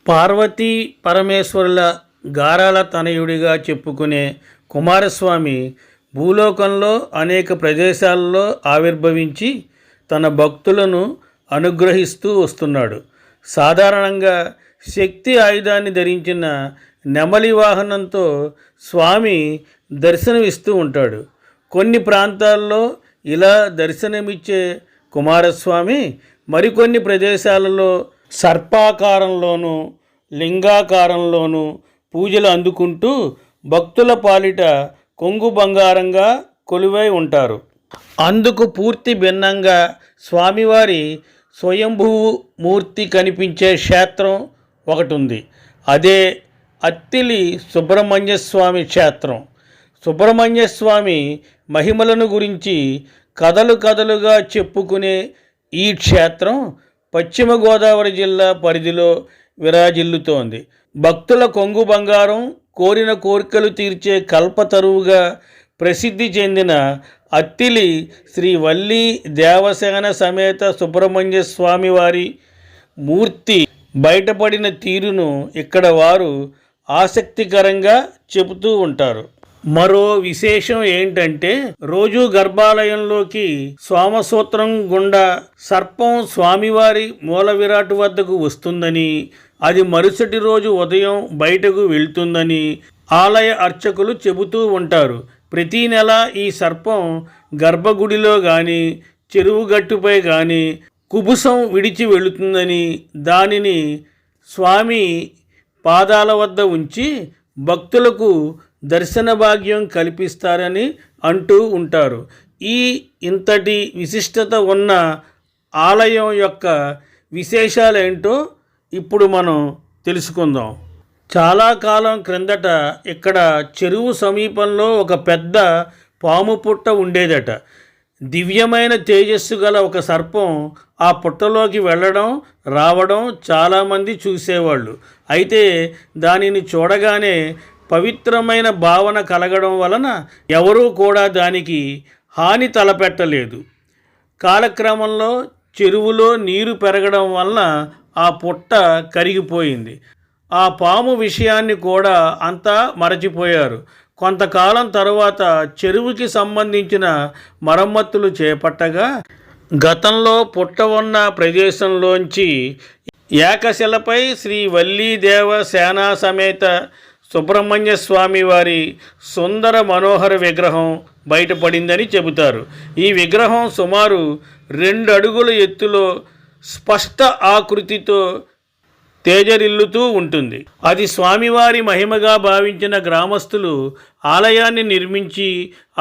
పార్వతీ పరమేశ్వరుల గారాల తనయుడిగా చెప్పుకునే కుమారస్వామి భూలోకంలో అనేక ప్రదేశాలలో ఆవిర్భవించి తన భక్తులను అనుగ్రహిస్తూ వస్తున్నాడు. సాధారణంగా శక్తి ఆయుధాన్ని ధరించిన నెమలి వాహనంతో స్వామి దర్శనమిస్తూ ఉంటాడు. కొన్ని ప్రాంతాల్లో ఇలా దర్శనమిచ్చే కుమారస్వామి మరికొన్ని ప్రదేశాలలో సర్పాకారంలోనూ లింగాకారంలోనూ పూజలు అందుకుంటూ భక్తుల పాలిట కొంగు బంగారంగా కొలువై ఉంటారు. అందుకు పూర్తి భిన్నంగా స్వామివారి స్వయంభువు మూర్తి కనిపించే క్షేత్రం ఒకటి ఉంది. అదే అత్తిలి సుబ్రహ్మణ్య స్వామి క్షేత్రం. సుబ్రహ్మణ్య స్వామి మహిమలను గురించి కథలు కథలుగా చెప్పుకునే ఈ క్షేత్రం పశ్చిమ గోదావరి జిల్లా పరిధిలో విరాజిల్లుతోంది. భక్తుల కొంగు బంగారం, కోరిన కోరికలు తీర్చే కల్పతరువుగా ప్రసిద్ధి చెందిన అత్తిలి శ్రీ వల్లీ దేవసేన సమేత సుబ్రహ్మణ్య స్వామి వారి మూర్తి బయటపడిన తీరును ఇక్కడ వారు ఆసక్తికరంగా చెబుతూ ఉంటారు. మరో విశేషం ఏంటంటే, రోజు గర్భాలయంలోకి సోమసూత్రం గుండా సర్పం స్వామివారి మూల విరాట్ వద్దకు వస్తుందని, అది మరుసటి రోజు ఉదయం బయటకు వెళ్తుందని ఆలయ అర్చకులు చెబుతూ ఉంటారు. ప్రతీ నెల ఈ సర్పం గర్భగుడిలో కానీ చెరువు గట్టుపై కానీ కుబుసం విడిచి వెళుతుందని, దానిని స్వామి పాదాల వద్ద ఉంచి భక్తులకు దర్శన భాగ్యం కల్పిస్తారని అంటూ ఉంటారు. ఇంతటి విశిష్టత ఉన్న ఆలయం యొక్క విశేషాలేంటో ఇప్పుడు మనం తెలుసుకుందాం. చాలా కాలం క్రిందట ఇక్కడ చెరువు సమీపంలో ఒక పెద్ద పాము పుట్ట ఉండేదట. దివ్యమైన తేజస్సు గల ఒక సర్పం ఆ పుట్టలోకి వెళ్ళడం రావడం చాలామంది చూసేవాళ్ళు. అయితే దానిని చూడగానే పవిత్రమైన భావన కలగడం వలన ఎవరూ కూడా దానికి హాని తలపెట్టలేదు. కాలక్రమంలో చెరువులో నీరు పెరగడం వలన ఆ పుట్ట కరిగిపోయింది. ఆ పాము విషయాన్ని కూడా అంతా మరచిపోయారు. కొంతకాలం తరువాత చెరువుకి సంబంధించిన మరమ్మతులు చేపట్టగా గతంలో పుట్ట ఉన్న ప్రదేశంలోంచి ఏకశిలపై శ్రీ వల్లీ దేవ సేనా సమేత సుబ్రహ్మణ్య స్వామి వారి సుందర మనోహర విగ్రహం బయటపడిందని చెబుతారు. ఈ విగ్రహం సుమారు 2 అడుగుల ఎత్తులో స్పష్ట ఆకృతితో తేజరిల్లుతూ ఉంటుంది. అది స్వామివారి మహిమగా భావించిన గ్రామస్తులు ఆలయాన్ని నిర్మించి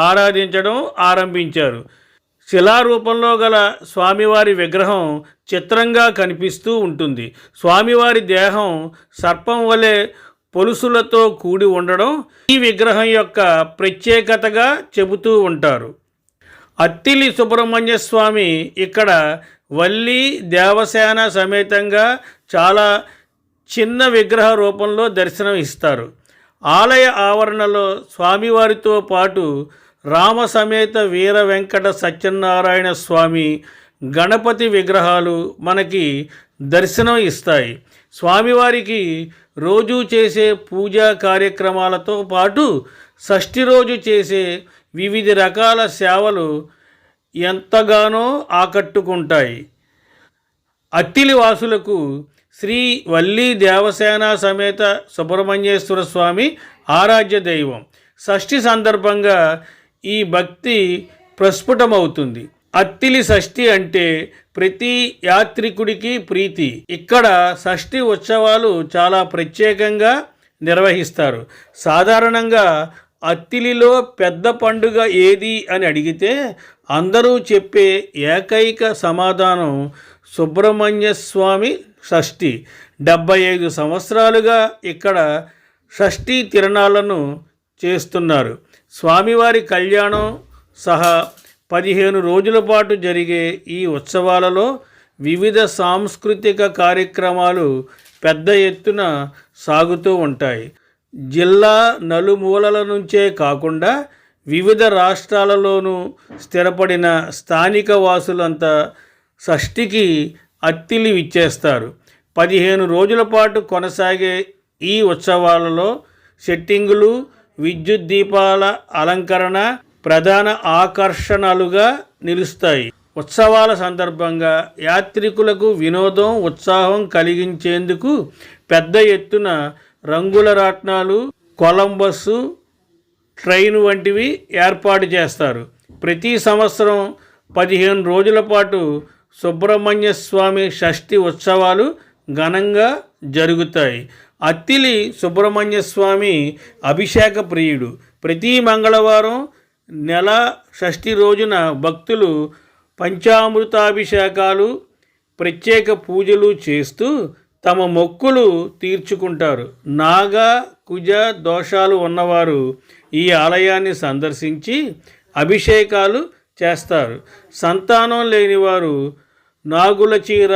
ఆరాధించడం ఆరంభించారు. శిలారూపంలో గల స్వామివారి విగ్రహం చిత్రంగా కనిపిస్తూ ఉంటుంది. స్వామివారి దేహం సర్పం వలె పొలుసులతో కూడి ఉండడం ఈ విగ్రహం యొక్క ప్రత్యేకతగా చెబుతూ ఉంటారు. అత్తిలి సుబ్రహ్మణ్య స్వామి ఇక్కడ వల్లీ దేవసేన సమేతంగా చాలా చిన్న విగ్రహ రూపంలో దర్శనం ఇస్తారు. ఆలయ ఆవరణలో స్వామివారితో పాటు రామ సమేత వీర వెంకట సత్యనారాయణ స్వామి, గణపతి విగ్రహాలు మనకి దర్శనం ఇస్తాయి. స్వామివారికి రోజు చేసే పూజా కార్యక్రమాలతో పాటు షష్ఠి రోజు చేసే వివిధ రకాల సేవలు ఎంతగానో ఆకట్టుకుంటాయి. అత్తిలి వాసులకు శ్రీ వల్లీ దేవసేన సమేత సుబ్రహ్మణ్యేశ్వర స్వామి ఆరాధ్య దైవం. షష్ఠి సందర్భంగా ఈ భక్తి ప్రస్ఫుటమవుతుంది. అత్తిలి షష్ఠి అంటే ప్రతి యాత్రికుడికి ప్రీతి. ఇక్కడ షష్ఠి ఉత్సవాలు చాలా ప్రత్యేకంగా నిర్వహిస్తారు. సాధారణంగా అత్తిలిలో పెద్ద పండుగ ఏది అని అడిగితే అందరూ చెప్పే ఏకైక సమాధానం సుబ్రహ్మణ్య స్వామి షష్ఠి. 75 సంవత్సరాలుగా ఇక్కడ షష్ఠి తిరణాలను చేస్తున్నారు. స్వామివారి కళ్యాణం సహా 15 రోజుల పాటు జరిగే ఈ ఉత్సవాలలో వివిధ సాంస్కృతిక కార్యక్రమాలు పెద్ద ఎత్తున సాగుతూ ఉంటాయి. జిల్లా నలుమూలల నుంచే కాకుండా వివిధ రాష్ట్రాలలోనూ స్థిరపడిన స్థానిక వాసులంతా షష్ఠికి అత్తిలి విచ్చేస్తారు. 15 రోజుల పాటు కొనసాగే ఈ ఉత్సవాలలో సెట్టింగులు, విద్యుత్ దీపాల అలంకరణ ప్రధాన ఆకర్షణలుగా నిలుస్తాయి. ఉత్సవాల సందర్భంగా యాత్రికులకు వినోదం, ఉత్సాహం కలిగించేందుకు పెద్ద ఎత్తున రంగుల రాట్నాలు, కొలంబస్ ట్రైన్ వంటివి ఏర్పాటు చేస్తారు. ప్రతి సంవత్సరం 15 రోజుల పాటు సుబ్రహ్మణ్య స్వామి షష్ఠి ఉత్సవాలు ఘనంగా జరుగుతాయి. అత్తిలి సుబ్రహ్మణ్య స్వామి అభిషేక ప్రియుడు. ప్రతి మంగళవారం నెల షష్ఠి రోజున భక్తులు పంచామృతాభిషేకాలు, ప్రత్యేక పూజలు చేస్తూ తమ మొక్కులు తీర్చుకుంటారు. నాగ, కుజ దోషాలు ఉన్నవారు ఈ ఆలయాన్ని సందర్శించి అభిషేకాలు చేస్తారు. సంతానం లేనివారు నాగుల చీర,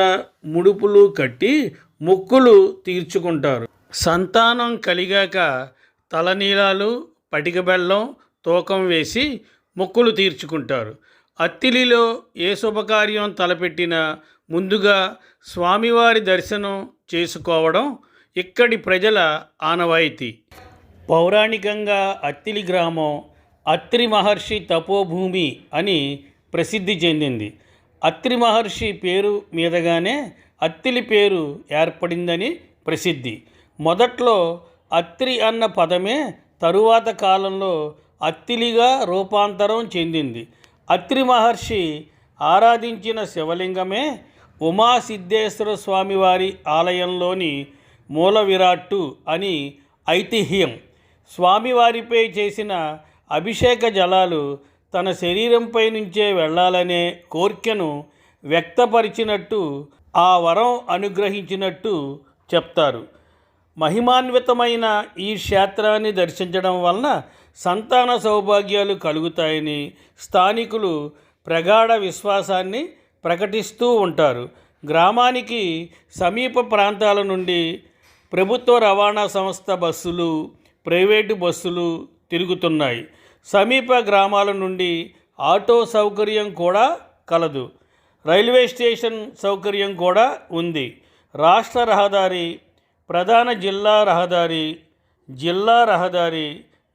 ముడుపులు కట్టి మొక్కులు తీర్చుకుంటారు. సంతానం కలిగాక తలనీలాలు, పటిక బెల్లం తూకం వేసి మొక్కులు తీర్చుకుంటారు. అత్తిలిలో ఏ శుభకార్యం తలపెట్టినా ముందుగా స్వామివారి దర్శనం చేసుకోవడం ఇక్కడి ప్రజల ఆనవాయితీ. పౌరాణికంగా అత్తిలి గ్రామం అత్రి మహర్షి తపోభూమి అని ప్రసిద్ధి చెందింది. అత్రి మహర్షి పేరు మీదగానే అత్తిలి పేరు ఏర్పడిందని ప్రసిద్ధి. మొదట్లో అత్రి అన్న పదమే తరువాత కాలంలో అత్తిలిగా రూపాంతరం చెందింది. అత్రి మహర్షి ఆరాధించిన శివలింగమే ఉమాసిద్ధేశ్వర స్వామివారి ఆలయంలోని మూల విరాట్టు అని ఐతిహ్యం. స్వామివారిపై చేసిన అభిషేక జలాలు తన శరీరంపై నుంచే వెళ్ళాలనే కోర్కెను వ్యక్తపరిచినట్టు, ఆ వరం అనుగ్రహించినట్టు చెప్తారు. మహిమాన్వితమైన ఈ క్షేత్రాన్ని దర్శించడం వలన సంతాన సౌభాగ్యాలు కలుగుతాయని స్థానికులు ప్రగాఢ విశ్వాసాన్ని ప్రకటిస్తూ ఉంటారు. గ్రామానికి సమీప ప్రాంతాల నుండి ప్రభుత్వ రవాణా సంస్థ బస్సులు, ప్రైవేటు బస్సులు తిరుగుతున్నాయి. సమీప గ్రామాల నుండి ఆటో సౌకర్యం కూడా కలదు. రైల్వే స్టేషన్ సౌకర్యం కూడా ఉంది. రాష్ట్ర రహదారి, ప్రధాన జిల్లా రహదారి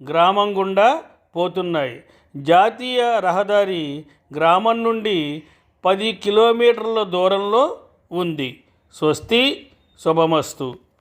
గ్రామం గుండా పోతున్నాయి. జాతీయ రహదారి గ్రామం నుండి 10 కిలోమీటర్ల దూరంలో ఉంది. స్వస్తి, శుభమస్తు.